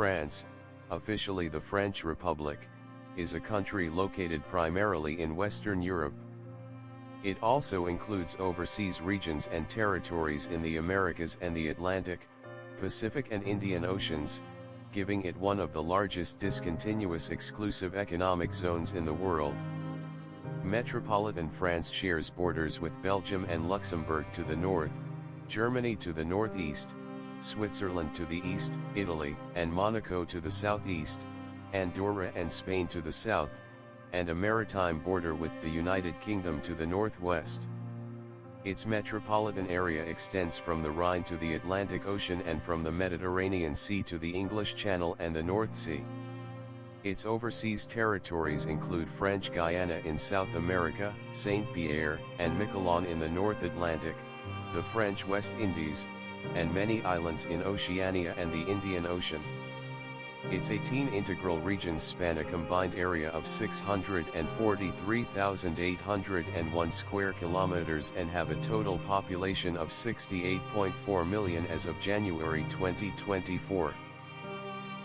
France, officially the French Republic, is a country located primarily in Western Europe. It also includes overseas regions and territories in the Americas and the Atlantic, Pacific and Indian Oceans, giving it one of the largest discontinuous exclusive economic zones in the world. Metropolitan France shares borders with Belgium and Luxembourg to the north, Germany to the northeast, Switzerland to the east, Italy and Monaco to the southeast, Andorra and Spain to the south, and a maritime border with the United Kingdom to the northwest. Its metropolitan area extends from the Rhine to the Atlantic Ocean and from the Mediterranean Sea to the English Channel and the North Sea. Its overseas territories include French Guiana in South America, Saint-Pierre and Miquelon in the North Atlantic, the French West Indies, and many islands in Oceania and the Indian Ocean. Its 18 integral regions span a combined area of 643,801 square kilometers and have a total population of 68.4 million as of January 2024.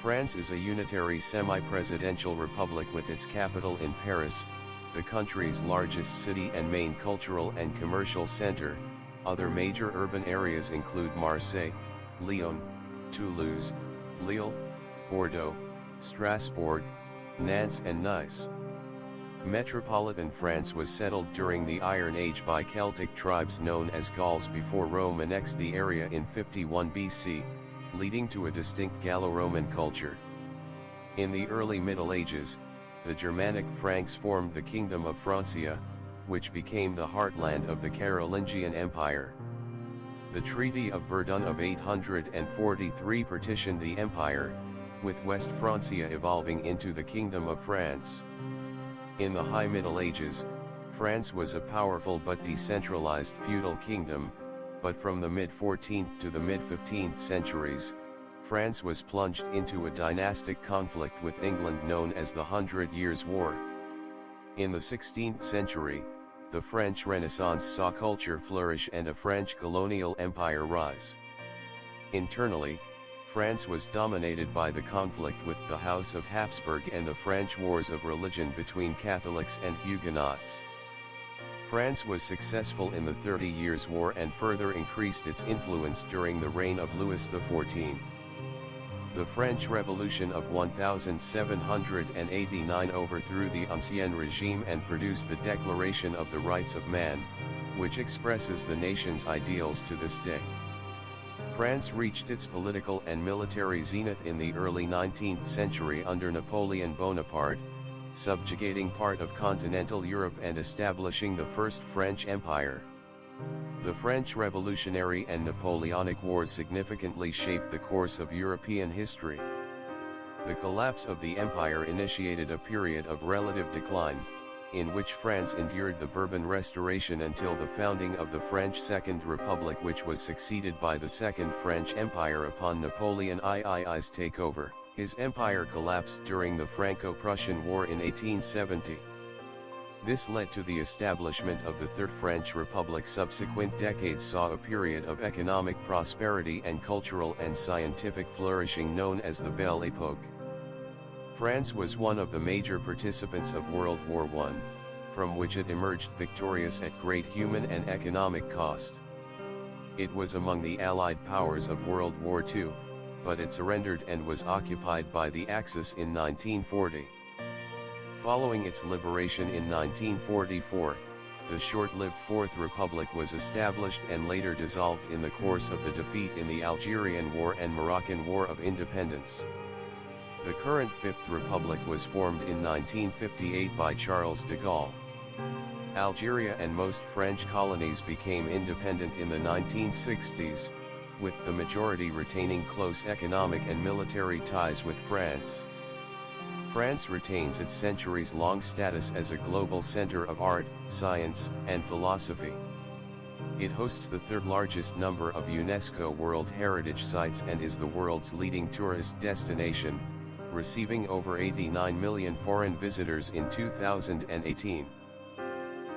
France is a unitary semi-presidential republic with its capital in Paris, the country's largest city and main cultural and commercial center. Other major urban areas include Marseille, Lyon, Toulouse, Lille, Bordeaux, Strasbourg, Nantes and Nice. Metropolitan France was settled during the Iron Age by Celtic tribes known as Gauls before Rome annexed the area in 51 BC, leading to a distinct Gallo-Roman culture. In the early Middle Ages, the Germanic Franks formed the Kingdom of Francia, which became the heartland of the Carolingian Empire. The Treaty of Verdun of 843 partitioned the empire, with West Francia evolving into the Kingdom of France. In the High Middle Ages, France was a powerful but decentralized feudal kingdom, but from the mid-14th to the mid-15th centuries, France was plunged into a dynastic conflict with England known as the 100 Years' War. In the 16th century, the French Renaissance saw culture flourish and a French colonial empire rise. Internally, France was dominated by the conflict with the House of Habsburg and the French wars of religion between Catholics and Huguenots. France was successful in the 30 Years' War and further increased its influence during the reign of Louis XIV. The French Revolution of 1789 overthrew the Ancien Regime and produced the Declaration of the Rights of Man, which expresses the nation's ideals to this day. France reached its political and military zenith in the early 19th century under Napoleon Bonaparte, subjugating part of continental Europe and establishing the First French Empire. The French Revolutionary and Napoleonic Wars significantly shaped the course of European history. The collapse of the empire initiated a period of relative decline, in which France endured the Bourbon Restoration until the founding of the French Second Republic, which was succeeded by the Second French Empire upon Napoleon III's takeover. His empire collapsed during the Franco-Prussian War in 1870. This led to the establishment of the Third French Republic. Subsequent decades saw a period of economic prosperity and cultural and scientific flourishing known as the Belle Époque. France was one of the major participants of World War I, from which it emerged victorious at great human and economic cost. It was among the Allied powers of World War II, but it surrendered and was occupied by the Axis in 1940. Following its liberation in 1944, the short-lived Fourth Republic was established and later dissolved in the course of the defeat in the Algerian War and Moroccan War of Independence. The current Fifth Republic was formed in 1958 by Charles de Gaulle. Algeria and most French colonies became independent in the 1960s, with the majority retaining close economic and military ties with France. France retains its centuries-long status as a global center of art, science, and philosophy. It hosts the third-largest number of UNESCO World Heritage Sites and is the world's leading tourist destination, receiving over 89 million foreign visitors in 2018.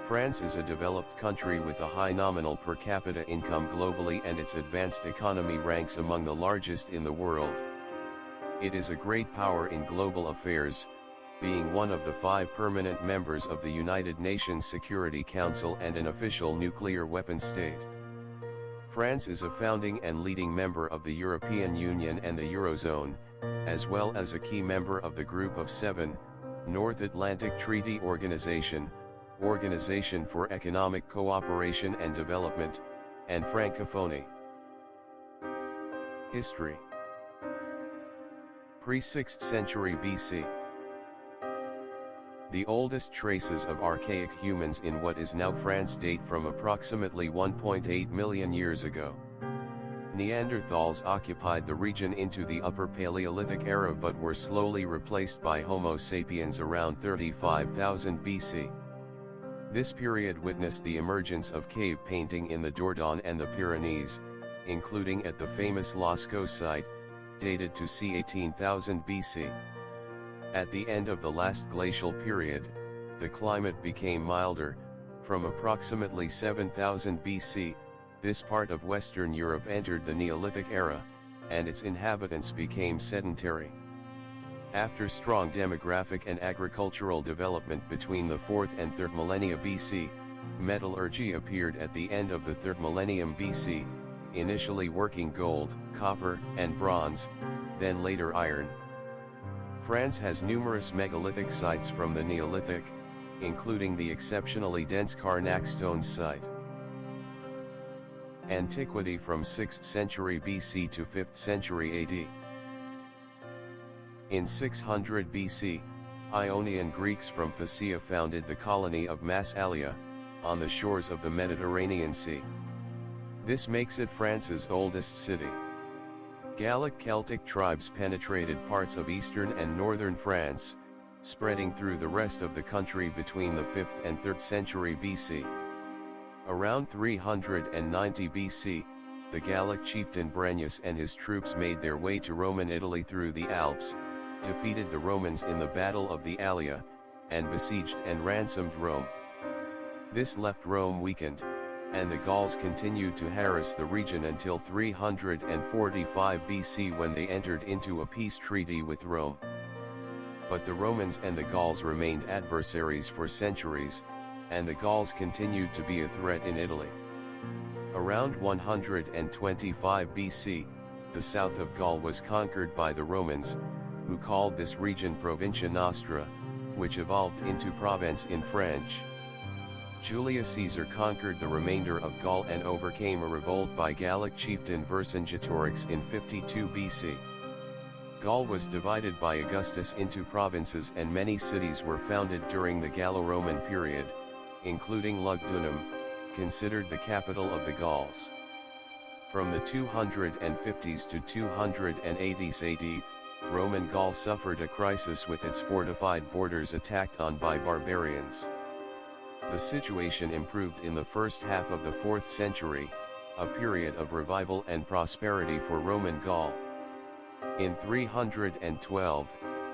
France is a developed country with a high nominal per capita income globally, and its advanced economy ranks among the largest in the world. It is a great power in global affairs, being one of the 5 permanent members of the United Nations Security Council and an official nuclear weapons state. France is a founding and leading member of the European Union and the Eurozone, as well as a key member of the Group of 7, North Atlantic Treaty Organization, Organization for Economic Cooperation and Development, and Francophonie. History. Pre-6th century BC. The oldest traces of archaic humans in what is now France date from approximately 1.8 million years ago. Neanderthals occupied the region into the Upper Paleolithic era but were slowly replaced by Homo sapiens around 35,000 BC. This period witnessed the emergence of cave painting in the Dordogne and the Pyrenees, including at the famous Lascaux site, dated to c. 18,000 BC. At the end of the last glacial period, the climate became milder. From approximately 7000 BC, this part of Western Europe entered the Neolithic era, and its inhabitants became sedentary. After strong demographic and agricultural development between the 4th and 3rd millennia BC, metallurgy appeared at the end of the 3rd millennium BC, initially working gold, copper, and bronze, then later iron. France has numerous megalithic sites from the Neolithic, including the exceptionally dense Carnac stone site. Antiquity from 6th century BC to 5th century AD. In 600 BC, Ionian Greeks from Phocaea founded the colony of Massalia, on the shores of the Mediterranean Sea. This makes it France's oldest city. Gallic Celtic tribes penetrated parts of eastern and northern France, spreading through the rest of the country between the 5th and 3rd century BC. Around 390 BC, the Gallic chieftain Brennus and his troops made their way to Roman Italy through the Alps, defeated the Romans in the Battle of the Allia, and besieged and ransomed Rome. This left Rome weakened, and the Gauls continued to harass the region until 345 BC when they entered into a peace treaty with Rome. But the Romans and the Gauls remained adversaries for centuries, and the Gauls continued to be a threat in Italy. Around 125 BC, the south of Gaul was conquered by the Romans, who called this region Provincia Nostra, which evolved into Provence in French. Julius Caesar conquered the remainder of Gaul and overcame a revolt by Gallic chieftain Vercingetorix in 52 BC. Gaul was divided by Augustus into provinces and many cities were founded during the Gallo-Roman period, including Lugdunum, considered the capital of the Gauls. From the 250s to 280s AD, Roman Gaul suffered a crisis with its fortified borders attacked on by barbarians. The situation improved in the first half of the 4th century, a period of revival and prosperity for Roman Gaul. In 312,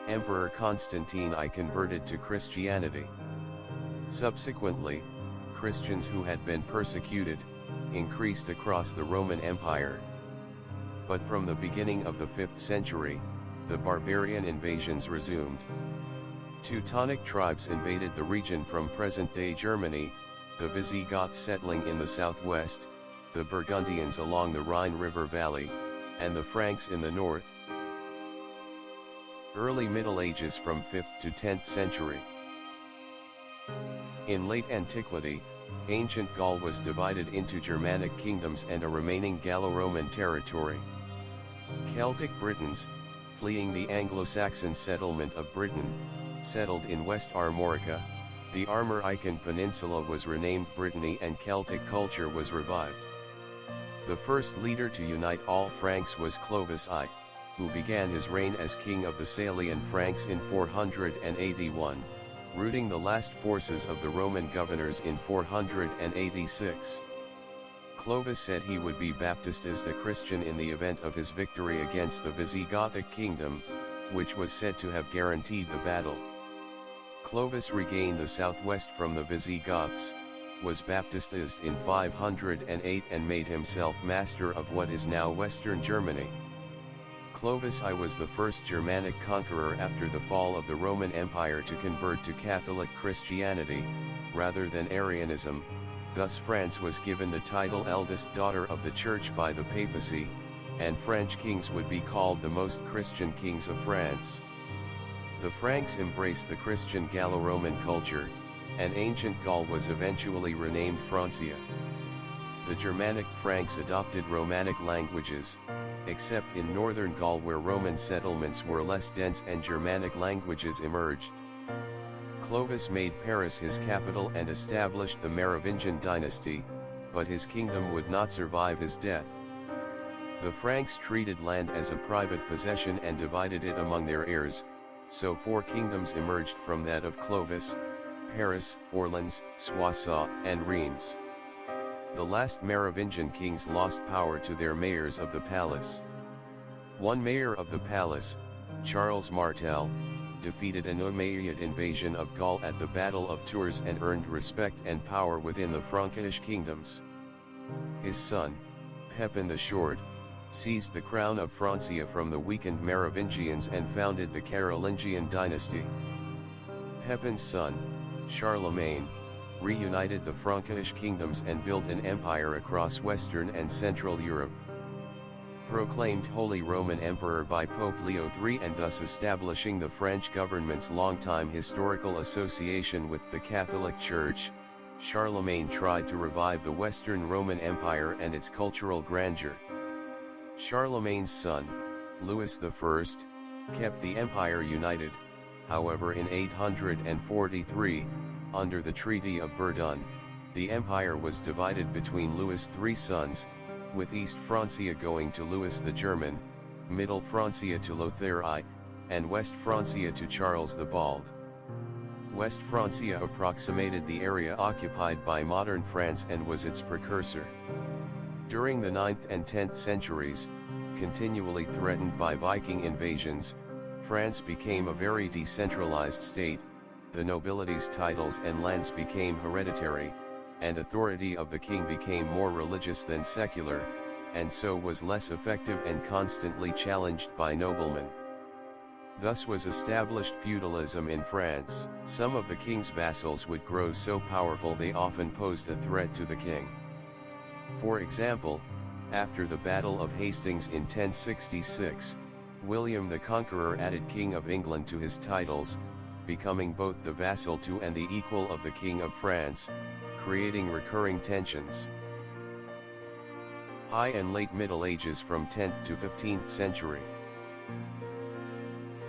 Emperor Constantine I converted to Christianity. Subsequently, Christians who had been persecuted, increased across the Roman Empire. But from the beginning of the 5th century, the barbarian invasions resumed. Teutonic tribes invaded the region from present-day Germany, the Visigoths settling in the southwest, the Burgundians along the Rhine River Valley, and the Franks in the north. Early Middle Ages from 5th to 10th century. In late antiquity, ancient Gaul was divided into Germanic kingdoms and a remaining Gallo-Roman territory. Celtic Britons, fleeing the Anglo-Saxon settlement of Britain, settled in West Armorica. The Armorican Peninsula was renamed Brittany and Celtic culture was revived. The first leader to unite all Franks was Clovis I, who began his reign as king of the Salian Franks in 481, routing the last forces of the Roman governors in 486. Clovis said he would be baptized a Christian in the event of his victory against the Visigothic kingdom, which was said to have guaranteed the battle. Clovis regained the southwest from the Visigoths, was baptized in 508 and made himself master of what is now western Germany. Clovis I was the first Germanic conqueror after the fall of the Roman Empire to convert to Catholic Christianity, rather than Arianism. Thus France was given the title eldest daughter of the Church by the papacy, and French kings would be called the most Christian kings of France. The Franks embraced the Christian Gallo-Roman culture, and ancient Gaul was eventually renamed Francia. The Germanic Franks adopted Romanic languages, except in northern Gaul where Roman settlements were less dense and Germanic languages emerged. Clovis made Paris his capital and established the Merovingian dynasty, but his kingdom would not survive his death. The Franks treated land as a private possession and divided it among their heirs, so four kingdoms emerged from that of Clovis: Paris, Orleans, Soissons, and Reims. The last Merovingian kings lost power to their mayors of the palace. One mayor of the palace, Charles Martel, defeated an Umayyad invasion of Gaul at the Battle of Tours and earned respect and power within the Frankish kingdoms. His son, Pepin the Short, seized the crown of Francia from the weakened Merovingians and founded the Carolingian dynasty. Pepin's son, Charlemagne, reunited the Frankish kingdoms and built an empire across Western and Central Europe. Proclaimed Holy Roman Emperor by Pope Leo III and thus establishing the French government's longtime historical association with the Catholic Church, Charlemagne tried to revive the Western Roman Empire and its cultural grandeur. Charlemagne's son, Louis I, kept the empire united. However, in 843, under the Treaty of Verdun, the empire was divided between Louis' three sons, with East Francia going to Louis the German, Middle Francia to Lothair I, and West Francia to Charles the Bald. West Francia approximated the area occupied by modern France and was its precursor. During the 9th and 10th centuries, continually threatened by Viking invasions, France became a very decentralized state. The nobility's titles and lands became hereditary, and authority of the king became more religious than secular, and so was less effective and constantly challenged by noblemen. Thus was established feudalism in France. Some of the king's vassals would grow so powerful they often posed a threat to the king. For example, after the Battle of Hastings in 1066, William the Conqueror added King of England to his titles, becoming both the vassal to and the equal of the King of France, creating recurring tensions. High and Late Middle Ages from 10th to 15th century.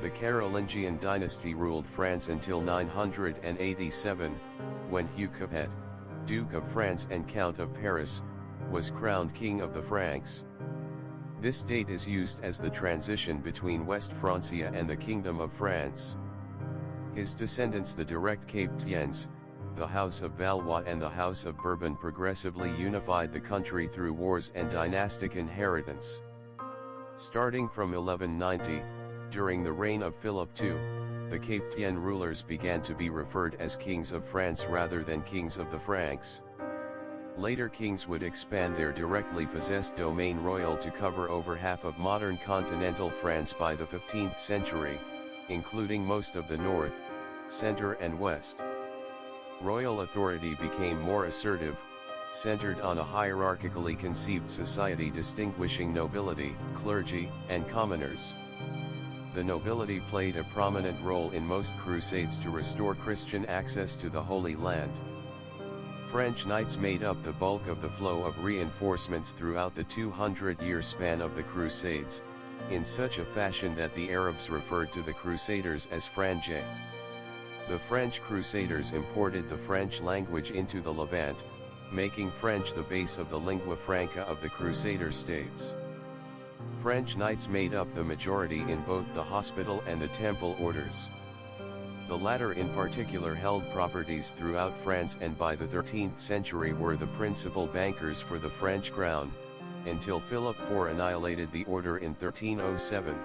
The Carolingian dynasty ruled France until 987, when Hugh Capet, Duke of France and Count of Paris, was crowned King of the Franks. This date is used as the transition between West Francia and the Kingdom of France. His descendants, the direct Capetians, the House of Valois and the House of Bourbon, progressively unified the country through wars and dynastic inheritance. Starting from 1190, during the reign of Philip II, the Capetian rulers began to be referred as kings of France rather than kings of the Franks. Later kings would expand their directly possessed domain royal to cover over half of modern continental France by the 15th century, including most of the north, center and west. Royal authority became more assertive, centered on a hierarchically conceived society distinguishing nobility, clergy, and commoners. The nobility played a prominent role in most crusades to restore Christian access to the Holy Land. French knights made up the bulk of the flow of reinforcements throughout the 200-year span of the Crusades, in such a fashion that the Arabs referred to the Crusaders as Frangais. The French Crusaders imported the French language into the Levant, making French the base of the lingua franca of the Crusader states. French knights made up the majority in both the hospital and the temple orders. The latter in particular held properties throughout France and by the 13th century were the principal bankers for the French crown, until Philip IV annihilated the order in 1307.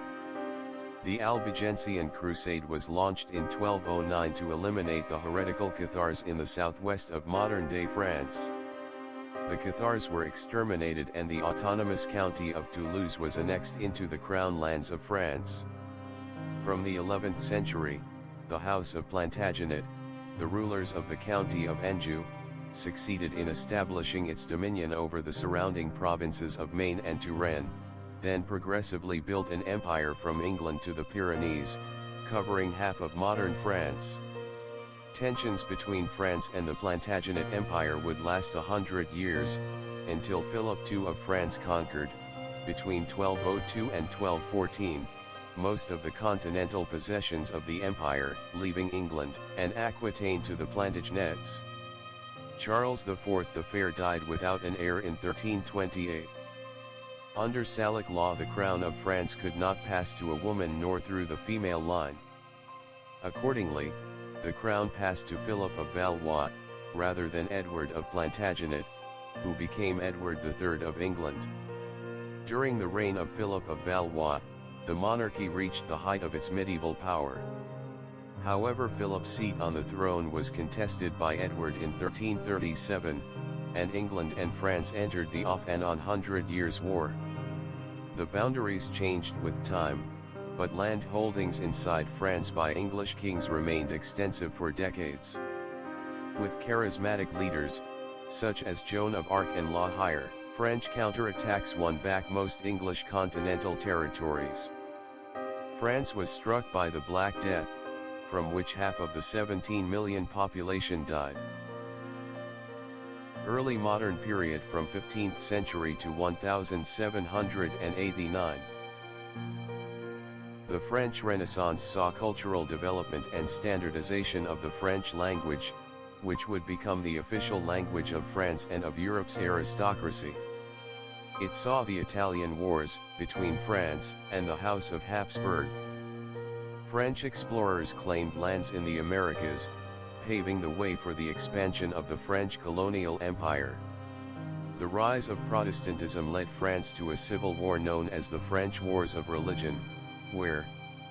The Albigensian Crusade was launched in 1209 to eliminate the heretical Cathars in the southwest of modern-day France. The Cathars were exterminated and the autonomous county of Toulouse was annexed into the crown lands of France. From the 11th century, the House of Plantagenet, the rulers of the county of Anjou, succeeded in establishing its dominion over the surrounding provinces of Maine and Touraine, then progressively built an empire from England to the Pyrenees, covering half of modern France. Tensions between France and the Plantagenet Empire would last 100 years, until Philip II of France conquered, between 1202 and 1214, most of the continental possessions of the empire, leaving England and Aquitaine to the Plantagenets. Charles IV the Fair died without an heir in 1328. Under Salic law the crown of France could not pass to a woman nor through the female line. Accordingly, the crown passed to Philip of Valois, rather than Edward of Plantagenet, who became Edward III of England. During the reign of Philip of Valois, the monarchy reached the height of its medieval power. However, Philip's seat on the throne was contested by Edward in 1337, and England and France entered the off and on 100 Years' War. The boundaries changed with time, but land holdings inside France by English kings remained extensive for decades. With charismatic leaders, such as Joan of Arc and La Hire, French counterattacks won back most English continental territories. France was struck by the Black Death, from which half of the 17 million population died. Early modern period from 15th century to 1789. The French Renaissance saw cultural development and standardization of the French language, which would become the official language of France and of Europe's aristocracy. It saw the Italian Wars between France and the House of Habsburg. French explorers claimed lands in the Americas, paving the way for the expansion of the French colonial empire. The rise of Protestantism led France to a civil war known as the French Wars of Religion, where,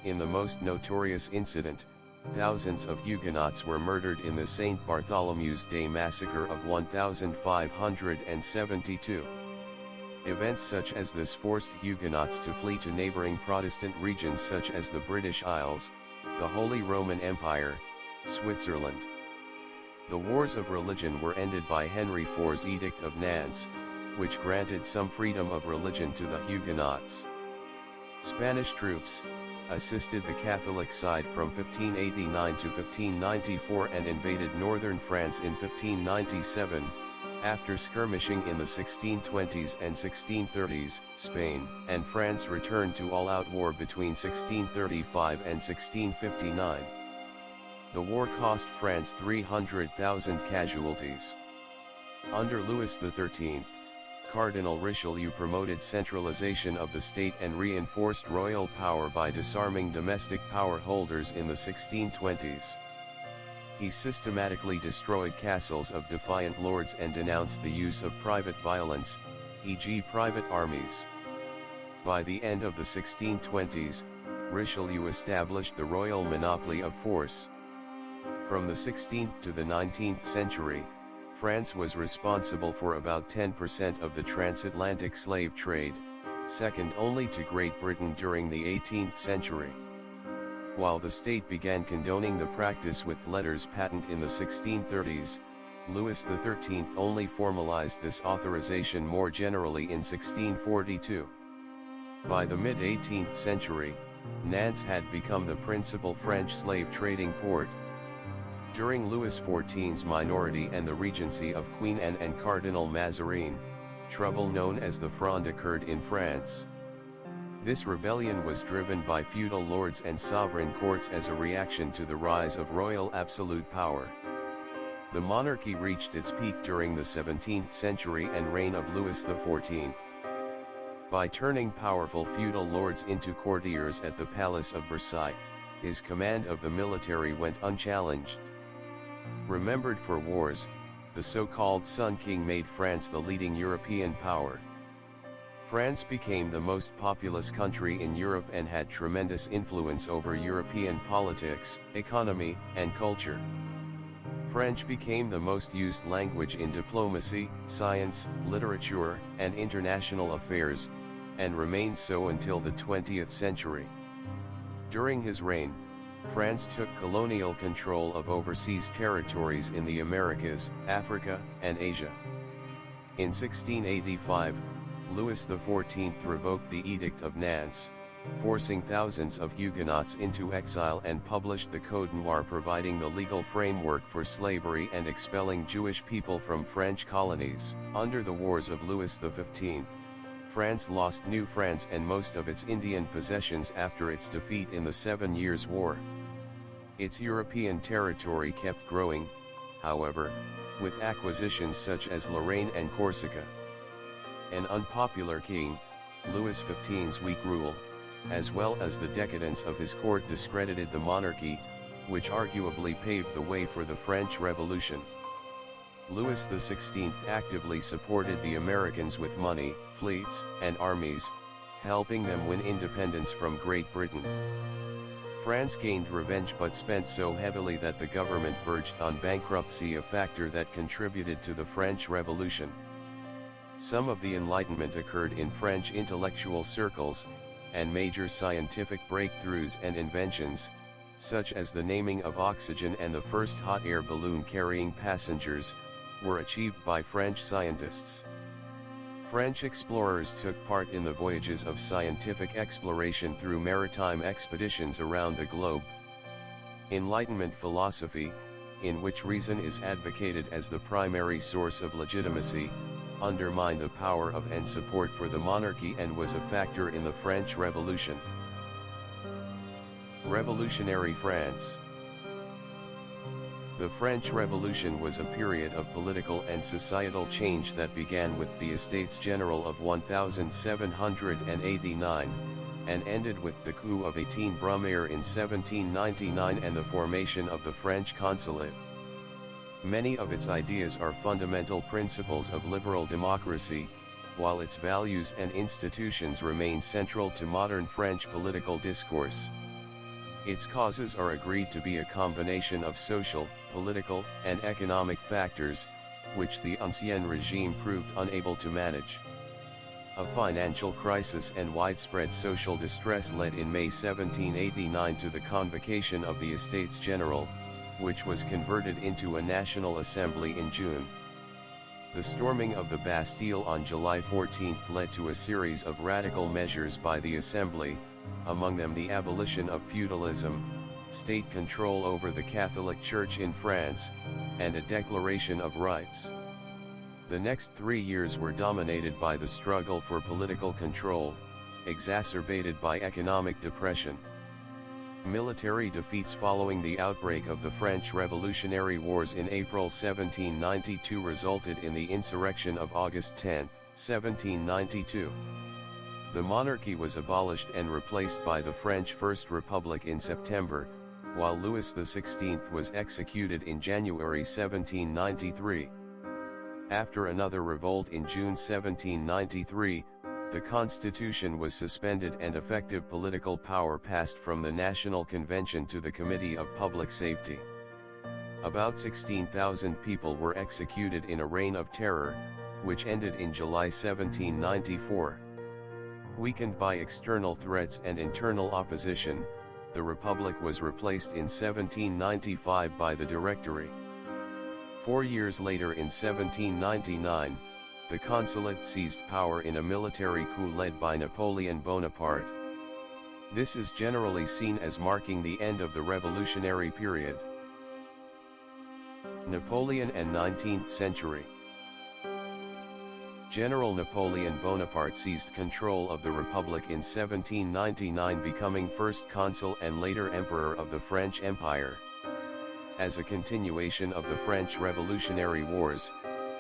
in the most notorious incident, thousands of Huguenots were murdered in the St. Bartholomew's Day massacre of 1572. Events such as this forced Huguenots to flee to neighboring Protestant regions such as the British Isles, the Holy Roman Empire, Switzerland. The wars of religion were ended by Henry IV's Edict of Nantes, which granted some freedom of religion to the Huguenots. Spanish troops assisted the Catholic side from 1589 to 1594 and invaded northern France in 1597. After skirmishing in the 1620s and 1630s, Spain and France returned to all-out war between 1635 and 1659. The war cost France 300,000 casualties. Under Louis XIII, Cardinal Richelieu promoted centralization of the state and reinforced royal power by disarming domestic power holders in the 1620s. He systematically destroyed castles of defiant lords and denounced the use of private violence, e.g. private armies. By the end of the 1620s, Richelieu established the royal monopoly of force. From the 16th to the 19th century, France was responsible for about 10% of the transatlantic slave trade, second only to Great Britain during the 18th century. While the state began condoning the practice with letters patent in the 1630s, Louis XIII only formalized this authorization more generally in 1642. By the mid-18th century, Nantes had become the principal French slave trading port. During Louis XIV's minority and the regency of Queen Anne and Cardinal Mazarin, trouble known as the Fronde occurred in France. This rebellion was driven by feudal lords and sovereign courts as a reaction to the rise of royal absolute power. The monarchy reached its peak during the 17th century and reign of Louis XIV. By turning powerful feudal lords into courtiers at the Palace of Versailles, his command of the military went unchallenged. Remembered for wars, the so-called Sun King made France the leading European power. France became the most populous country in Europe and had tremendous influence over European politics, economy, and culture. French became the most used language in diplomacy, science, literature, and international affairs, and remained so until the 20th century. During his reign, France took colonial control of overseas territories in the Americas, Africa, and Asia. In 1685, Louis XIV revoked the Edict of Nantes, forcing thousands of Huguenots into exile, and published the Code Noir, providing the legal framework for slavery and expelling Jewish people from French colonies. Under the wars of Louis XV, France lost New France and most of its Indian possessions after its defeat in the 7 Years' War. Its European territory kept growing, however, with acquisitions such as Lorraine and Corsica. An unpopular king, Louis XV's weak rule, as well as the decadence of his court, discredited the monarchy, which arguably paved the way for the French Revolution. Louis XVI actively supported the Americans with money, fleets, and armies, helping them win independence from Great Britain. France gained revenge but spent so heavily that the government verged on bankruptcy, a factor that contributed to the French Revolution. Some of the Enlightenment occurred in French intellectual circles, and major scientific breakthroughs and inventions, such as the naming of oxygen and the first hot air balloon carrying passengers, were achieved by French scientists. French explorers took part in the voyages of scientific exploration through maritime expeditions around the globe. Enlightenment philosophy, in which reason is advocated as the primary source of legitimacy, undermined the power of and support for the monarchy and was a factor in the French Revolution. Revolutionary France. The French Revolution was a period of political and societal change that began with the Estates General of 1789, and ended with the coup of 18 Brumaire in 1799 and the formation of the French Consulate. Many of its ideas are fundamental principles of liberal democracy, while its values and institutions remain central to modern French political discourse. Its causes are agreed to be a combination of social, political, and economic factors, which the Ancien Regime proved unable to manage. A financial crisis and widespread social distress led in May 1789 to the convocation of the Estates General, which was converted into a National Assembly in June. The storming of the Bastille on July 14 led to a series of radical measures by the Assembly, among them the abolition of feudalism, state control over the Catholic Church in France, and a Declaration of Rights. The next 3 years were dominated by the struggle for political control, exacerbated by economic depression. Military defeats following the outbreak of the French Revolutionary Wars in April 1792 resulted in the insurrection of August 10, 1792. The monarchy was abolished and replaced by the French First Republic in September, while Louis XVI was executed in January 1793. After another revolt in June 1793, the constitution was suspended and effective political power passed from the National Convention to the Committee of Public Safety. About 16,000 people were executed in a reign of terror, which ended in July 1794. Weakened by external threats and internal opposition, the Republic was replaced in 1795 by the Directory. 4 years later, in 1799, the Consulate seized power in a military coup led by Napoleon Bonaparte. This is generally seen as marking the end of the revolutionary period. Napoleon and 19th century. General Napoleon Bonaparte seized control of the Republic in 1799, becoming first consul and later emperor of the French Empire. As a continuation of the French Revolutionary Wars,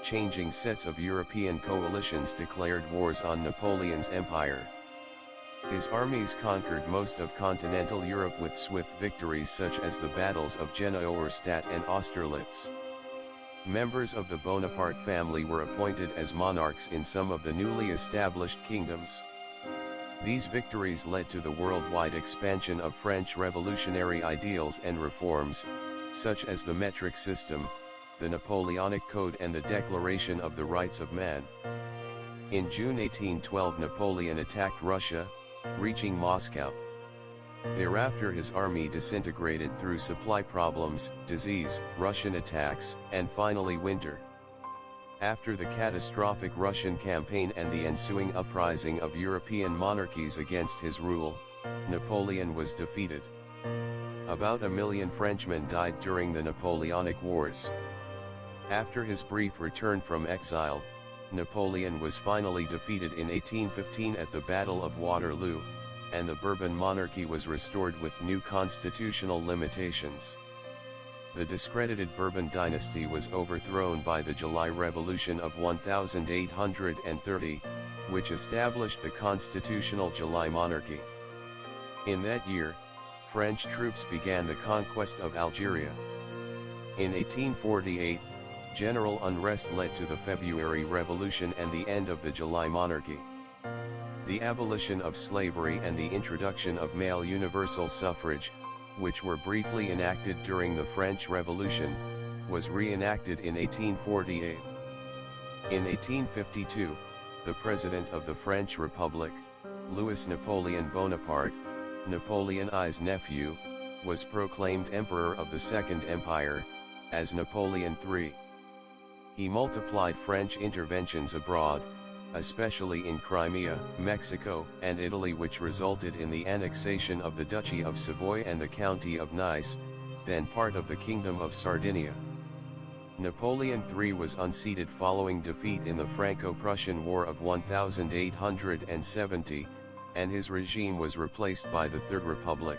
changing sets of European coalitions declared wars on Napoleon's empire. His armies conquered most of continental Europe with swift victories such as the battles of Jena, Auerstadt and Austerlitz. Members of the Bonaparte family were appointed as monarchs in some of the newly established kingdoms. These victories led to the worldwide expansion of French revolutionary ideals and reforms, such as the metric system, the Napoleonic Code and the Declaration of the Rights of Man. In June 1812 Napoleon attacked Russia, reaching Moscow. Thereafter his army disintegrated through supply problems, disease, Russian attacks, and finally winter. After the catastrophic Russian campaign and the ensuing uprising of European monarchies against his rule, Napoleon was defeated. About 1 million Frenchmen died during the Napoleonic Wars. After his brief return from exile, Napoleon was finally defeated in 1815 at the Battle of Waterloo, and the Bourbon monarchy was restored with new constitutional limitations. The discredited Bourbon dynasty was overthrown by the July Revolution of 1830, which established the constitutional July monarchy. In that year, French troops began the conquest of Algeria. In 1848, general unrest led to the February Revolution and the end of the July monarchy. The abolition of slavery and the introduction of male universal suffrage, which were briefly enacted during the French Revolution, was reenacted in 1848. In 1852, the President of the French Republic, Louis Napoleon Bonaparte, Napoleon I's nephew, was proclaimed Emperor of the Second Empire, as Napoleon III. He multiplied French interventions abroad, especially in Crimea, Mexico, and Italy, which resulted in the annexation of the Duchy of Savoy and the County of Nice, then part of the Kingdom of Sardinia. Napoleon III was unseated following defeat in the Franco-Prussian War of 1870, and his regime was replaced by the Third Republic.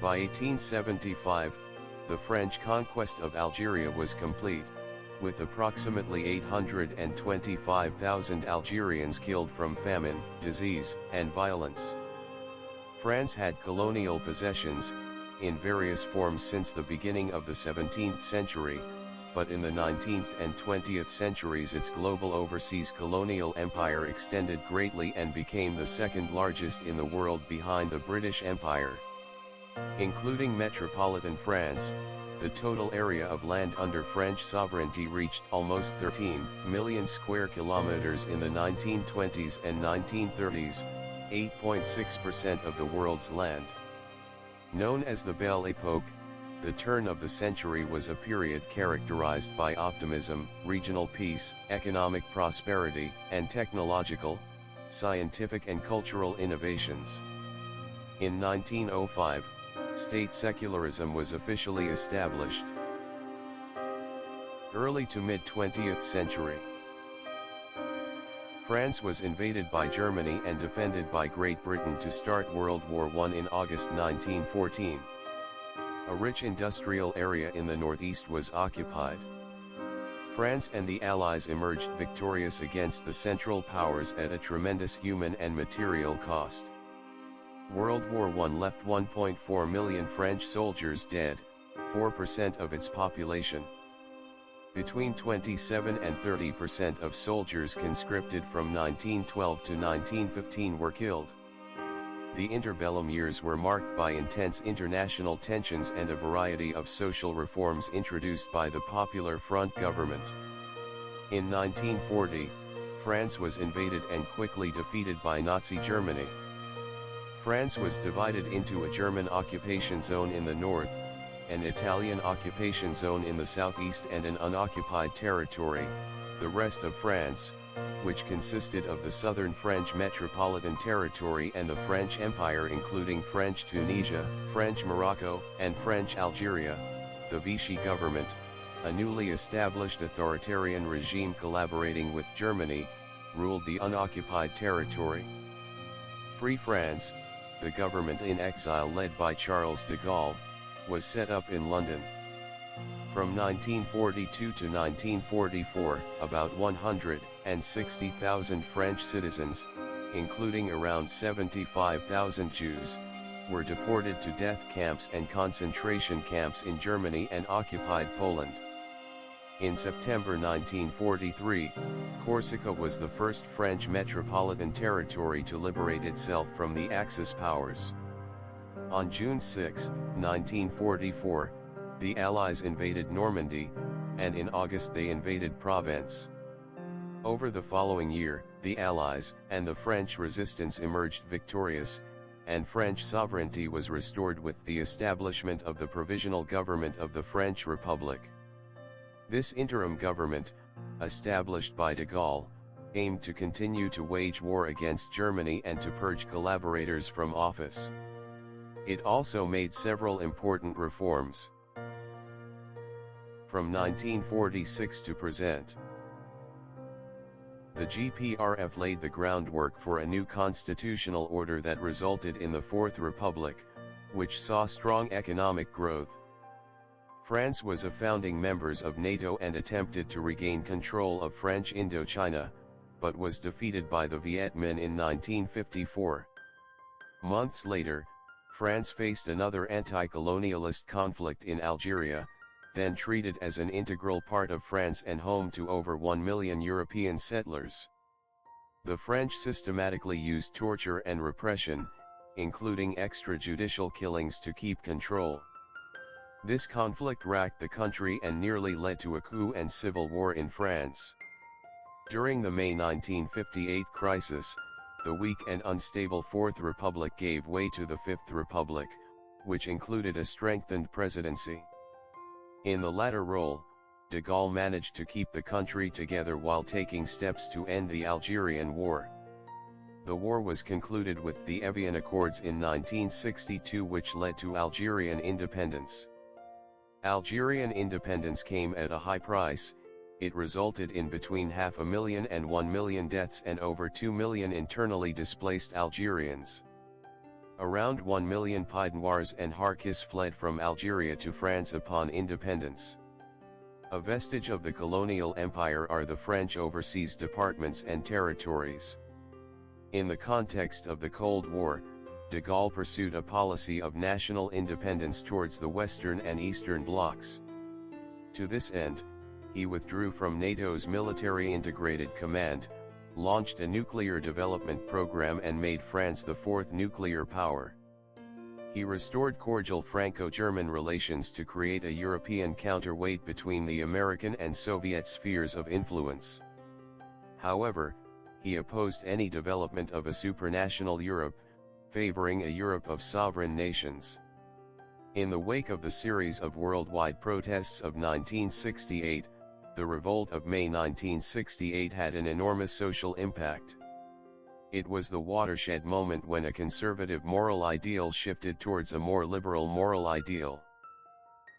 By 1875, the French conquest of Algeria was complete, with approximately 825,000 Algerians killed from famine, disease, and violence. France had colonial possessions, in various forms since the beginning of the 17th century, but in the 19th and 20th centuries its global overseas colonial empire extended greatly and became the second largest in the world behind the British Empire. Including metropolitan France, the total area of land under French sovereignty reached almost 13 million square kilometers in the 1920s and 1930s, 8.6% of the world's land. Known as the Belle Époque, the turn of the century was a period characterized by optimism, regional peace, economic prosperity, and technological, scientific and cultural innovations. In 1905, state secularism was officially established. Early to mid-20th century. France was invaded by Germany and defended by Great Britain to start World War I in August 1914. A rich industrial area in the northeast was occupied. France and the Allies emerged victorious against the Central Powers at a tremendous human and material cost. World War I left 1.4 million French soldiers dead, 4% of its population. Between 27 and 30% of soldiers conscripted from 1912 to 1915 were killed. The interbellum years were marked by intense international tensions and a variety of social reforms introduced by the Popular Front government. In 1940, France was invaded and quickly defeated by Nazi Germany. France was divided into a German occupation zone in the north, an Italian occupation zone in the southeast and an unoccupied territory, the rest of France, which consisted of the southern French metropolitan territory and the French Empire including French Tunisia, French Morocco, and French Algeria. The Vichy government, a newly established authoritarian regime collaborating with Germany, ruled the unoccupied territory. Free France, the government in exile led by Charles de Gaulle, was set up in London. From 1942 to 1944, about 160,000 French citizens, including around 75,000 Jews, were deported to death camps and concentration camps in Germany and occupied Poland. In September 1943, Corsica was the first French metropolitan territory to liberate itself from the Axis powers. On June 6, 1944, the Allies invaded Normandy, and in August they invaded Provence. Over the following year, the Allies and the French resistance emerged victorious, and French sovereignty was restored with the establishment of the Provisional Government of the French Republic. This interim government, established by de Gaulle, aimed to continue to wage war against Germany and to purge collaborators from office. It also made several important reforms. From 1946 to present, the GPRF laid the groundwork for a new constitutional order that resulted in the Fourth Republic, which saw strong economic growth. France was a founding member of NATO and attempted to regain control of French Indochina, but was defeated by the Viet Minh in 1954. Months later, France faced another anti-colonialist conflict in Algeria, then treated as an integral part of France and home to over 1 million European settlers. The French systematically used torture and repression, including extrajudicial killings to keep control. This conflict racked the country and nearly led to a coup and civil war in France. During the May 1958 crisis, the weak and unstable Fourth Republic gave way to the Fifth Republic, which included a strengthened presidency. In the latter role, de Gaulle managed to keep the country together while taking steps to end the Algerian War. The war was concluded with the Evian Accords in 1962, which led to Algerian independence. Algerian independence came at a high price. It resulted in between 500,000 and 1 million deaths and over 2 million internally displaced Algerians. Around 1 million Pied Noirs and Harkis fled from Algeria to France upon independence. A vestige of the colonial empire are the French overseas departments and territories. In the context of the Cold War, de Gaulle pursued a policy of national independence towards the Western and Eastern blocs. To this end, he withdrew from NATO's military integrated command, launched a nuclear development program and made France the fourth nuclear power. He restored cordial Franco-German relations to create a European counterweight between the American and Soviet spheres of influence. However, he opposed any development of a supranational Europe, favoring a Europe of sovereign nations. In the wake of the series of worldwide protests of 1968, the revolt of May 1968 had an enormous social impact. It was the watershed moment when a conservative moral ideal shifted towards a more liberal moral ideal.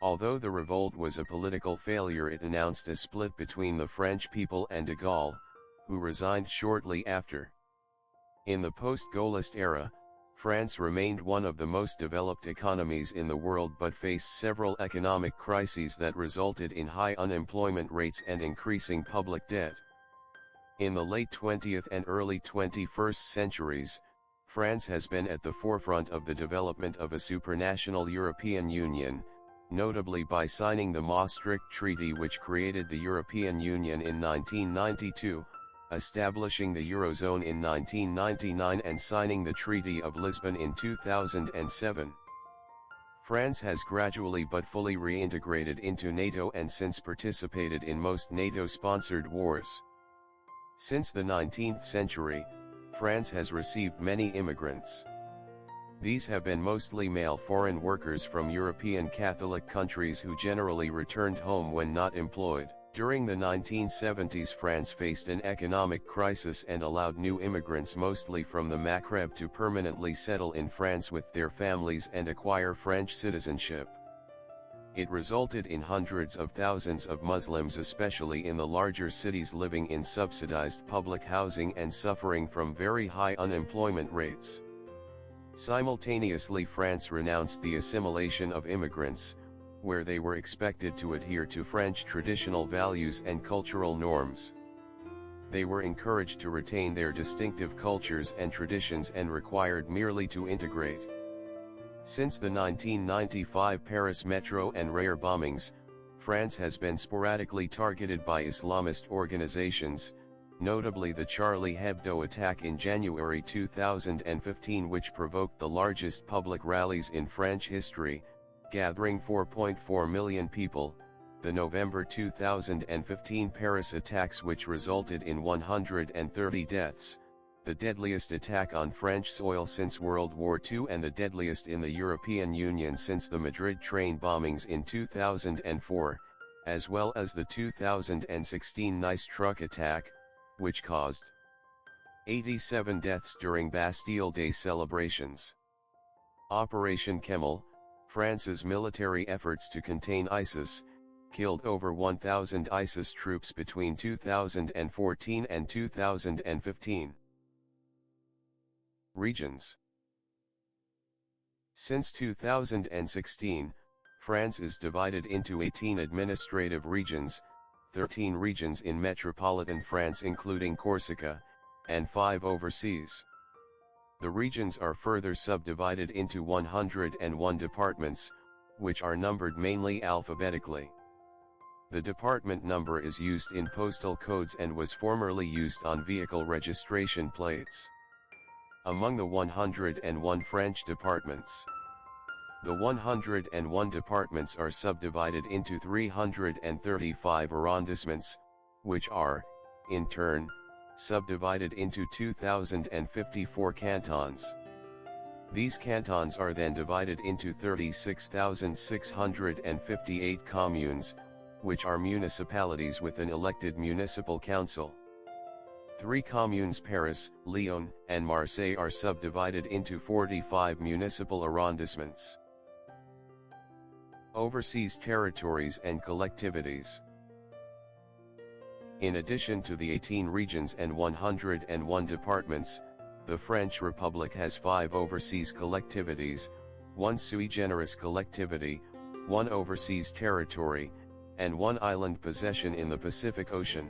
Although the revolt was a political failure, it announced a split between the French people and de Gaulle, who resigned shortly after. In the post-Gaullist era, France remained one of the most developed economies in the world but faced several economic crises that resulted in high unemployment rates and increasing public debt. In the late 20th and early 21st centuries, France has been at the forefront of the development of a supranational European Union, notably by signing the Maastricht Treaty, which created the European Union in 1992, establishing the Eurozone in 1999 and signing the Treaty of Lisbon in 2007. France has gradually but fully reintegrated into NATO and since participated in most NATO-sponsored wars. Since the 19th century, France has received many immigrants. These have been mostly male foreign workers from European Catholic countries who generally returned home when not employed. During the 1970s, France faced an economic crisis and allowed new immigrants mostly from the Maghreb to permanently settle in France with their families and acquire French citizenship. It resulted in hundreds of thousands of Muslims, especially in the larger cities, living in subsidized public housing and suffering from very high unemployment rates. Simultaneously, France renounced the assimilation of immigrants, where they were expected to adhere to French traditional values and cultural norms. They were encouraged to retain their distinctive cultures and traditions and required merely to integrate. Since the 1995 Paris metro and rail bombings, France has been sporadically targeted by Islamist organizations, notably the Charlie Hebdo attack in January 2015, which provoked the largest public rallies in French history, gathering 4.4 million people, the November 2015 Paris attacks, which resulted in 130 deaths, the deadliest attack on French soil since World War II and the deadliest in the European Union since the Madrid train bombings in 2004, as well as the 2016 Nice truck attack, which caused 87 deaths during Bastille Day celebrations. Operation Camel, France's military efforts to contain ISIS, killed over 1,000 ISIS troops between 2014 and 2015. Regions. Since 2016, France is divided into 18 administrative regions, 13 regions in metropolitan France including Corsica, and 5 overseas. The regions are further subdivided into 101 departments, which are numbered mainly alphabetically. The department number is used in postal codes and was formerly used on vehicle registration plates. Among the 101 French departments, the 101 departments are subdivided into 335 arrondissements, which are, in turn, subdivided into 2,054 cantons. These cantons are then divided into 36,658 communes, which are municipalities with an elected municipal council. 3 communes, Paris, Lyon, and Marseille, are subdivided into 45 municipal arrondissements. Overseas territories and collectivities. In addition to the 18 regions and 101 departments, the French Republic has 5 overseas collectivities, 1 sui generis collectivity, 1 overseas territory, and 1 island possession in the Pacific Ocean.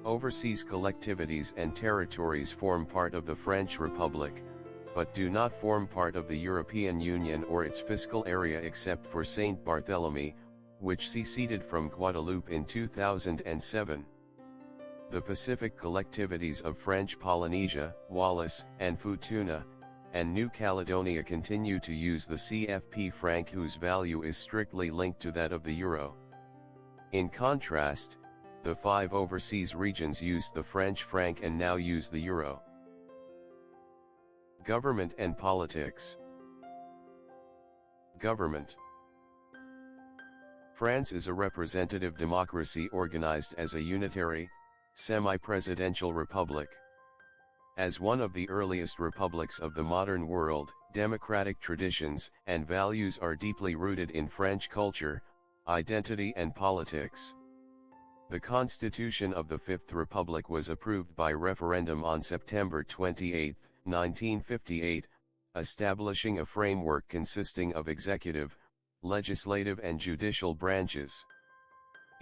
Overseas collectivities and territories form part of the French Republic, but do not form part of the European Union or its fiscal area except for Saint Barthélemy, which seceded from Guadeloupe in 2007. The Pacific collectivities of French Polynesia, Wallis, and Futuna, and New Caledonia continue to use the CFP franc, whose value is strictly linked to that of the euro. In contrast, the 5 overseas regions used the French franc and now use the euro. Government and politics. Government. France is a representative democracy organized as a unitary, semi-presidential republic. As one of the earliest republics of the modern world, democratic traditions and values are deeply rooted in French culture, identity and politics. The Constitution of the Fifth Republic was approved by referendum on September 28, 1958, establishing a framework consisting of executive, legislative and judicial branches.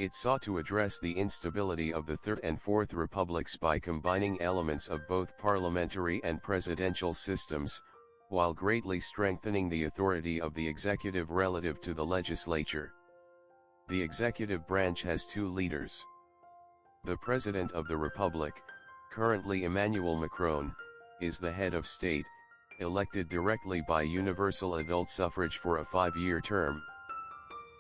It sought to address the instability of the Third and Fourth Republics by combining elements of both parliamentary and presidential systems, while greatly strengthening the authority of the executive relative to the legislature. The executive branch has 2 leaders. The President of the Republic, currently Emmanuel Macron, is the head of state, elected directly by universal adult suffrage for a 5-year term.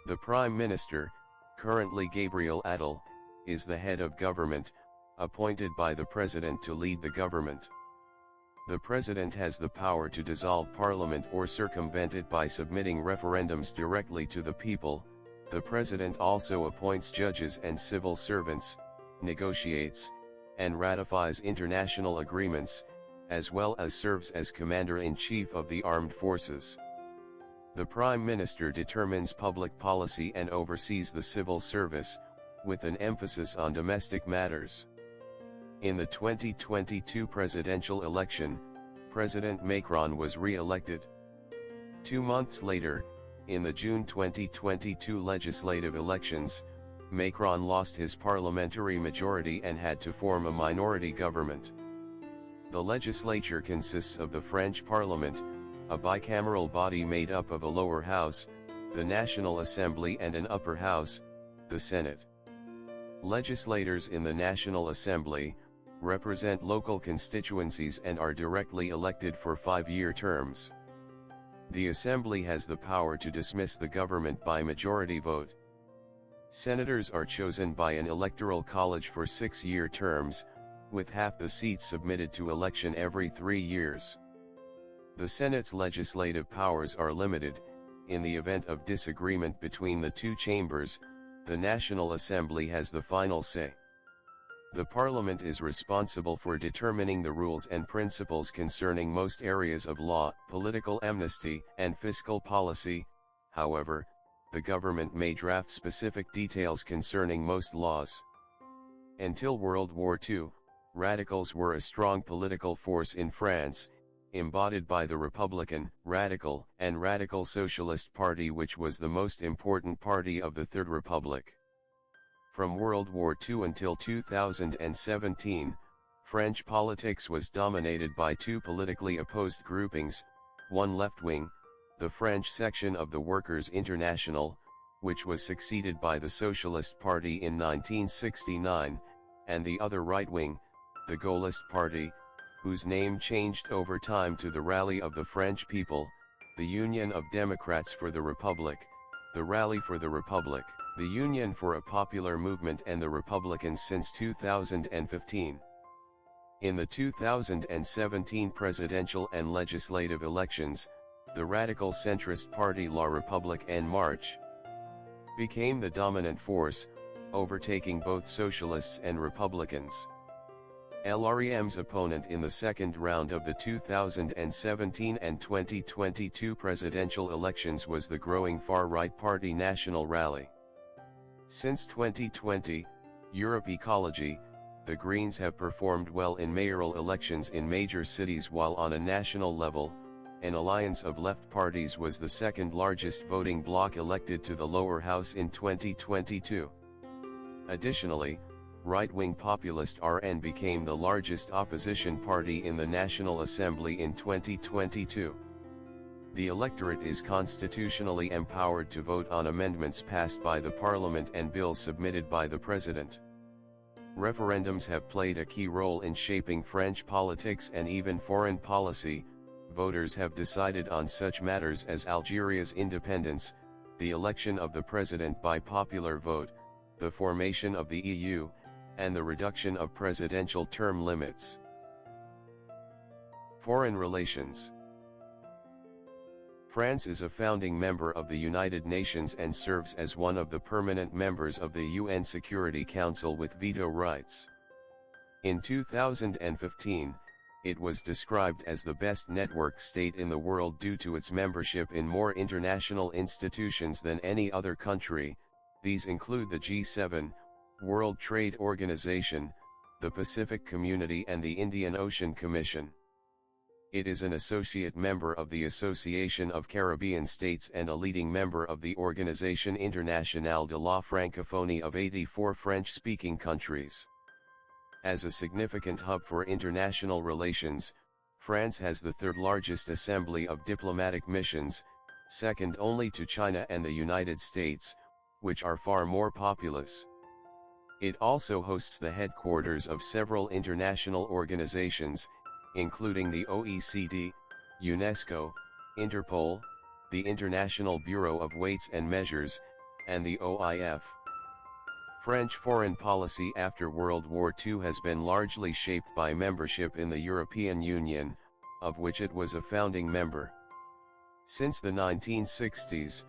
The Prime Minister, currently Gabriel Attal, is the head of government, appointed by the President to lead the government. The President has the power to dissolve Parliament or circumvent it by submitting referendums directly to the people. The President also appoints judges and civil servants, negotiates, and ratifies international agreements, as well as serves as Commander-in-Chief of the Armed Forces. The Prime Minister determines public policy and oversees the civil service, with an emphasis on domestic matters. In the 2022 presidential election, President Macron was re-elected. 2 months later, in the June 2022 legislative elections, Macron lost his parliamentary majority and had to form a minority government. The legislature consists of the French Parliament, a bicameral body made up of a lower house, the National Assembly, and an upper house, the Senate. Legislators in the National Assembly represent local constituencies and are directly elected for 5-year terms. The Assembly has the power to dismiss the government by majority vote. Senators are chosen by an electoral college for 6-year terms, with half the seats submitted to election every 3 years. The Senate's legislative powers are limited. In the event of disagreement between the two chambers, the National Assembly has the final say. The Parliament is responsible for determining the rules and principles concerning most areas of law, political amnesty, and fiscal policy. However, the government may draft specific details concerning most laws. Until World War II, radicals were a strong political force in France, embodied by the Republican, Radical, and Radical Socialist Party, which was the most important party of the Third Republic. From World War II until 2017, French politics was dominated by two politically opposed groupings, one left-wing, the French section of the Workers' International, which was succeeded by the Socialist Party in 1969, and the other right-wing, the Gaullist Party, whose name changed over time to the Rally of the French People, the Union of Democrats for the Republic, the Rally for the Republic, the Union for a Popular Movement, and the Republicans since 2015. In the 2017 presidential and legislative elections, the radical centrist party La République En Marche became the dominant force, overtaking both socialists and Republicans. LREM's opponent in the second round of the 2017 and 2022 presidential elections was the growing far-right party National Rally. Since 2020, Europe Ecology, the Greens have performed well in mayoral elections in major cities, while on a national level, an alliance of left parties was the second largest voting bloc elected to the lower house in 2022. Additionally, right-wing populist RN became the largest opposition party in the National Assembly in 2022. The electorate is constitutionally empowered to vote on amendments passed by the Parliament and bills submitted by the President. Referendums have played a key role in shaping French politics and even foreign policy. Voters have decided on such matters as Algeria's independence, the election of the president by popular vote, the formation of the EU, and the reduction of presidential term limits. Foreign relations. France is a founding member of the United Nations and serves as one of the permanent members of the UN Security Council with veto rights. In 2015, it was described as the best network state in the world due to its membership in more international institutions than any other country. These include the G7, World Trade Organization, the Pacific Community, and the Indian Ocean Commission. It is an associate member of the Association of Caribbean States and a leading member of the Organisation Internationale de la Francophonie of 84 French-speaking countries. As a significant hub for international relations, France has the third largest assembly of diplomatic missions, second only to China and the United States, which are far more populous. It also hosts the headquarters of several international organizations, including the OECD, UNESCO, Interpol, the International Bureau of Weights and Measures, and the OIF. French foreign policy after World War II has been largely shaped by membership in the European Union, of which it was a founding member. Since the 1960s,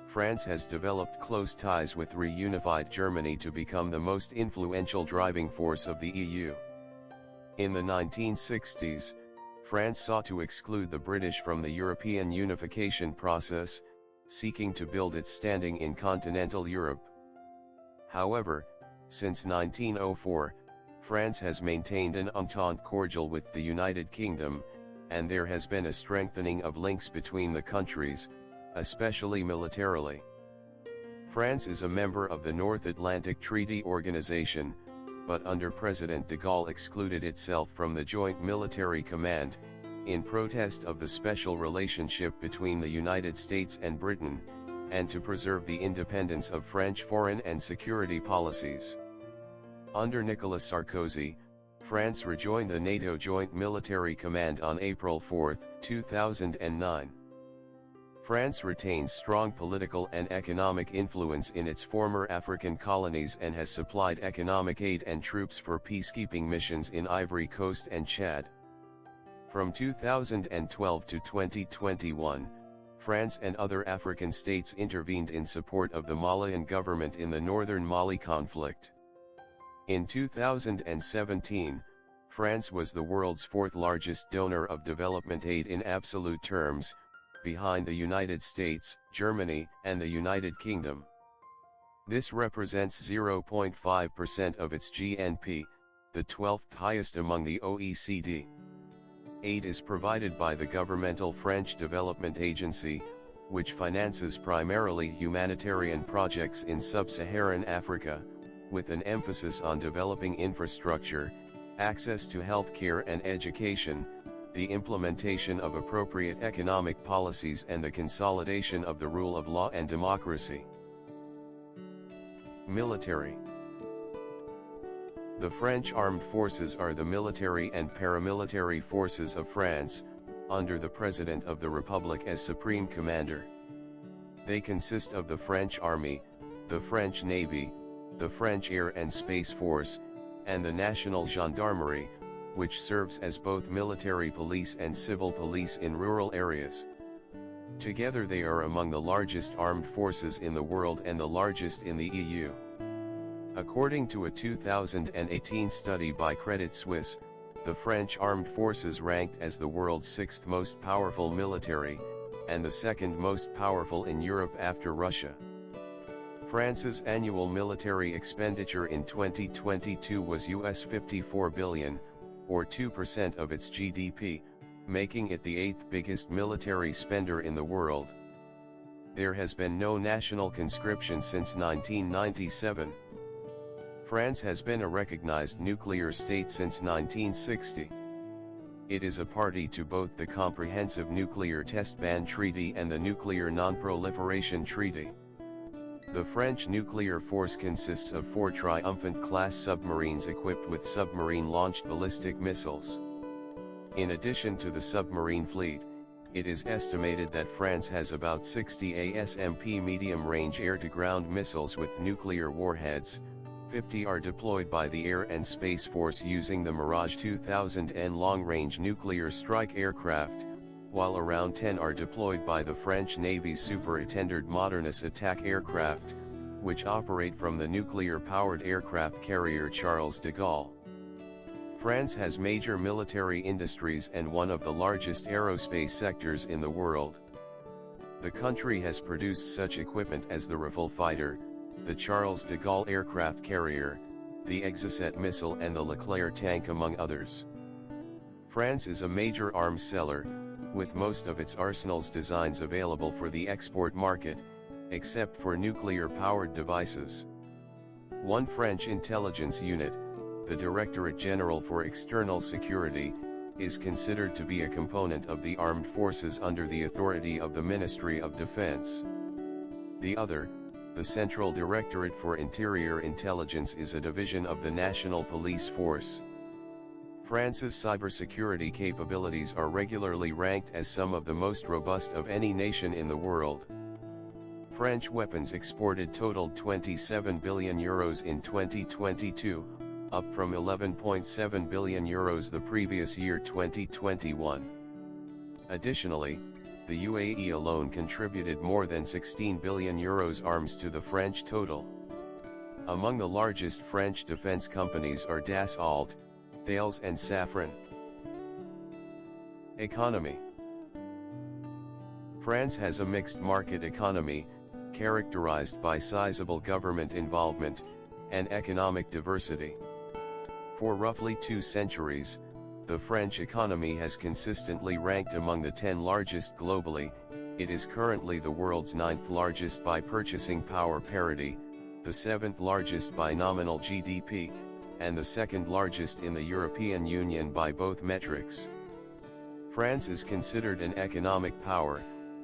France has developed close ties with reunified Germany to become the most influential driving force of the EU. In the 1960s, France sought to exclude the British from the European unification process, seeking to build its standing in continental Europe. However, since 1904, France has maintained an entente cordiale with the United Kingdom, and there has been a strengthening of links between the countries, especially militarily. France is a member of the North Atlantic Treaty Organization, but under President de Gaulle excluded itself from the Joint Military Command, in protest of the special relationship between the United States and Britain, and to preserve the independence of French foreign and security policies. Under Nicolas Sarkozy, France rejoined the NATO Joint Military Command on April 4, 2009. France retains strong political and economic influence in its former African colonies and has supplied economic aid and troops for peacekeeping missions in Ivory Coast and Chad. From 2012 to 2021, France and other African states intervened in support of the Malian government in the northern Mali conflict. In 2017, France was the world's fourth largest donor of development aid in absolute terms, behind the United States, Germany, and the United Kingdom. This represents 0.5% of its GNP, the 12th highest among the OECD. Aid is provided by the governmental French Development Agency, which finances primarily humanitarian projects in sub-Saharan Africa, with an emphasis on developing infrastructure, access to health care and education, the implementation of appropriate economic policies and the consolidation of the rule of law and democracy. Military. The French armed forces are the military and paramilitary forces of France, under the President of the Republic as Supreme Commander. They consist of the French Army, the French Navy, the French Air and Space Force, and the National Gendarmerie, which serves as both military police and civil police in rural areas. Together they are among the largest armed forces in the world and the largest in the EU. According to a 2018 study by Credit Suisse, the French armed forces ranked as the world's sixth most powerful military, and the second most powerful in Europe after Russia. France's annual military expenditure in 2022 was US $54 billion, or 2% of its GDP, making it the eighth biggest military spender in the world. There has been no national conscription since 1997. France has been a recognized nuclear state since 1960. It is a party to both the Comprehensive Nuclear Test Ban Treaty and the Nuclear Non-Proliferation Treaty. The French nuclear force consists of 4 Triumphant-class submarines equipped with submarine-launched ballistic missiles. In addition to the submarine fleet, it is estimated that France has about 60 ASMP medium-range air-to-ground missiles with nuclear warheads. 50 are deployed by the Air and Space Force using the Mirage 2000N long-range nuclear strike aircraft, while around 10 are deployed by the French Navy's Super-Étendard Modernus attack aircraft, which operate from the nuclear-powered aircraft carrier Charles de Gaulle. France has major military industries and one of the largest aerospace sectors in the world. The country has produced such equipment as the Rafale fighter, the Charles de Gaulle aircraft carrier, the Exocet missile and the Leclerc tank among others. France is a major arms seller, with most of its arsenal's designs available for the export market, except for nuclear-powered devices. One French intelligence unit, the Directorate General for External Security, is considered to be a component of the armed forces under the authority of the Ministry of Defense. The other, the Central Directorate for Interior Intelligence, is a division of the National Police Force. France's cybersecurity capabilities are regularly ranked as some of the most robust of any nation in the world. French weapons exported totaled €27 billion in 2022, up from €11.7 billion the previous year 2021. Additionally, the UAE alone contributed more than €16 billion arms to the French total. Among the largest French defense companies are Dassault, Thales and Safran. Economy. France has a mixed market economy, characterized by sizable government involvement, and economic diversity. For roughly 2 centuries, the French economy has consistently ranked among the 10 largest globally. It is currently the world's 9th largest by purchasing power parity, the 7th largest by nominal GDP, and the 2nd largest in the European Union by both metrics. France is considered an economic power,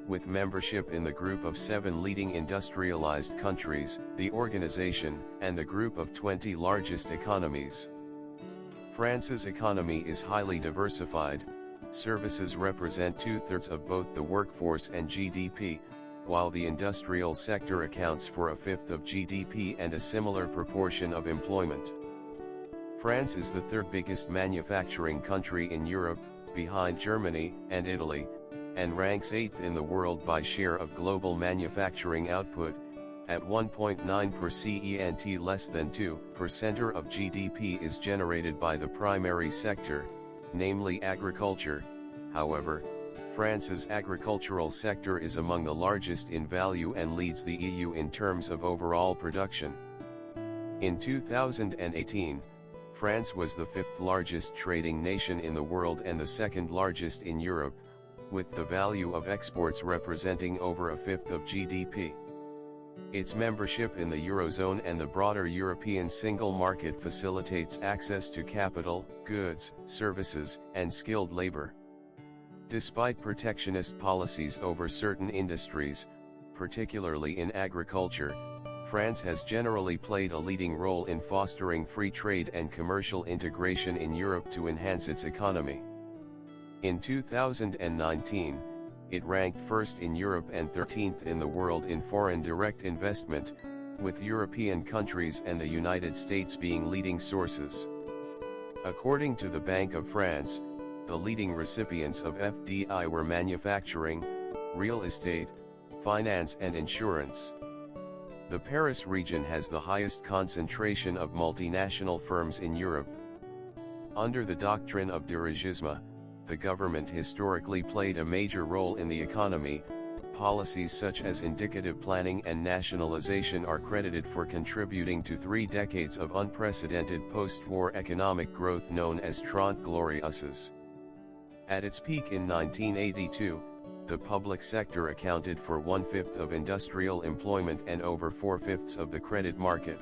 with membership in the Group of 7 leading industrialized countries, the organization, and the Group of 20 largest economies. France's economy is highly diversified, Services represent 2/3 of both the workforce and GDP, while the industrial sector accounts for 1/5 of GDP and a similar proportion of employment. France is the third biggest manufacturing country in Europe, behind Germany and Italy, and ranks 8th in the world by share of global manufacturing output, at 1.9%. Less than 2% of GDP is generated by the primary sector, namely agriculture. However, France's agricultural sector is among the largest in value and leads the EU in terms of overall production. In 2018, France was the 5th largest trading nation in the world and the 2nd largest in Europe, with the value of exports representing over 1/5 of GDP. Its membership in the Eurozone and the broader European single market facilitates access to capital, goods, services, and skilled labor. Despite protectionist policies over certain industries, particularly in agriculture, France has generally played a leading role in fostering free trade and commercial integration in Europe to enhance its economy. In 2019, it ranked 1st in Europe and 13th in the world in foreign direct investment, with European countries and the United States being leading sources. According to the Bank of France, the leading recipients of FDI were manufacturing, real estate, finance and insurance. The Paris region has the highest concentration of multinational firms in Europe. Under the doctrine of dirigisme, the government historically played a major role in the economy. Policies such as indicative planning and nationalization are credited for contributing to 3 decades of unprecedented post-war economic growth known as Trente Glorieuses. At its peak in 1982, the public sector accounted for 1/5 of industrial employment and over 4/5 of the credit market.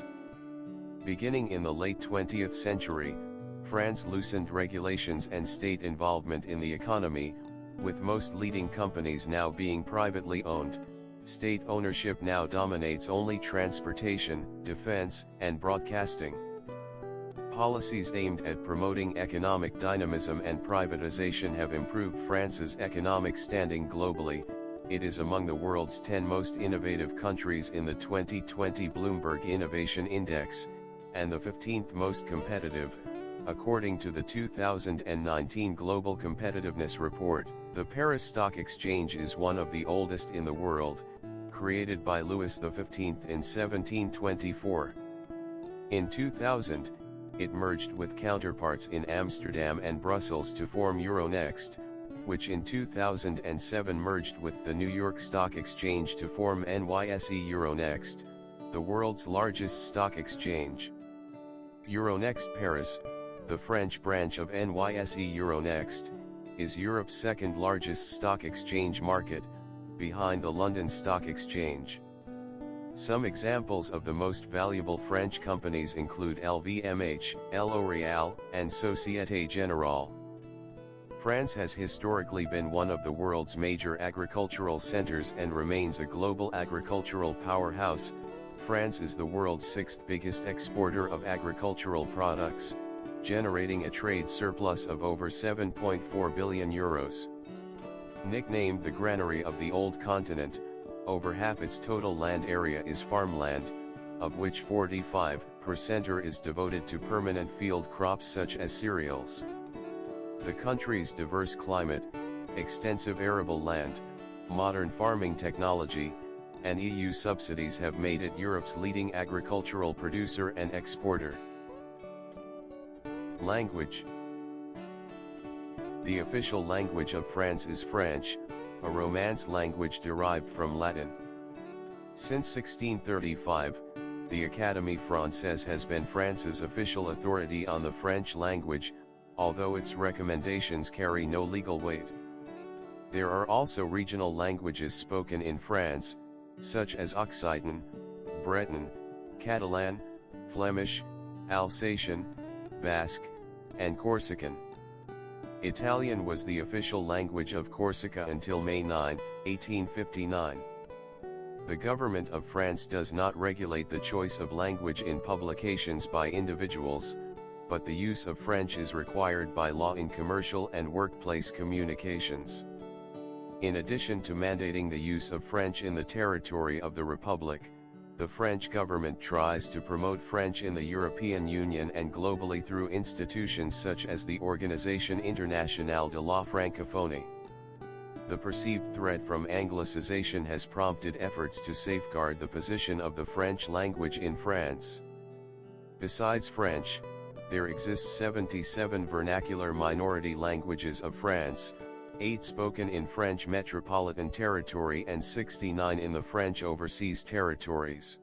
Beginning in the late 20th century, France loosened regulations and state involvement in the economy, with most leading companies now being privately owned. State ownership now dominates only transportation, defense, and broadcasting. Policies aimed at promoting economic dynamism and privatization have improved France's economic standing globally. It is among the world's 10 most innovative countries in the 2020 Bloomberg Innovation Index, and the 15th most competitive. According to the 2019 Global Competitiveness Report, the Paris Stock Exchange is one of the oldest in the world, created by Louis XV in 1724. In 2000, it merged with counterparts in Amsterdam and Brussels to form Euronext, which in 2007 merged with the New York Stock Exchange to form NYSE Euronext, the world's largest stock exchange. Euronext Paris, the French branch of NYSE Euronext, is Europe's 2nd largest stock exchange market, behind the London Stock Exchange. Some examples of the most valuable French companies include LVMH, L'Oréal, and Société Générale. France has historically been one of the world's major agricultural centers and remains a global agricultural powerhouse. France is the world's 6th biggest exporter of agricultural products, generating a trade surplus of over 7.4 billion euros. Nicknamed the granary of the old continent, over half its total land area is farmland, of which 45% is devoted to permanent field crops such as cereals. The country's diverse climate, extensive arable land, modern farming technology, and EU subsidies have made it Europe's leading agricultural producer and exporter. Language. The official language of France is French, a Romance language derived from Latin. Since 1635, the Académie Française has been France's official authority on the French language, although its recommendations carry no legal weight. There are also regional languages spoken in France, such as Occitan, Breton, Catalan, Flemish, Alsatian, Basque, and Corsican. Italian was the official language of Corsica until May 9, 1859. The government of France does not regulate the choice of language in publications by individuals, but the use of French is required by law in commercial and workplace communications. In addition to mandating the use of French in the territory of the Republic, the French government tries to promote French in the European Union and globally through institutions such as the Organisation Internationale de la Francophonie. The perceived threat from Anglicization has prompted efforts to safeguard the position of the French language in France. Besides French, there exist 77 vernacular minority languages of France, 8 spoken in French metropolitan territory and 69 in the French overseas territories.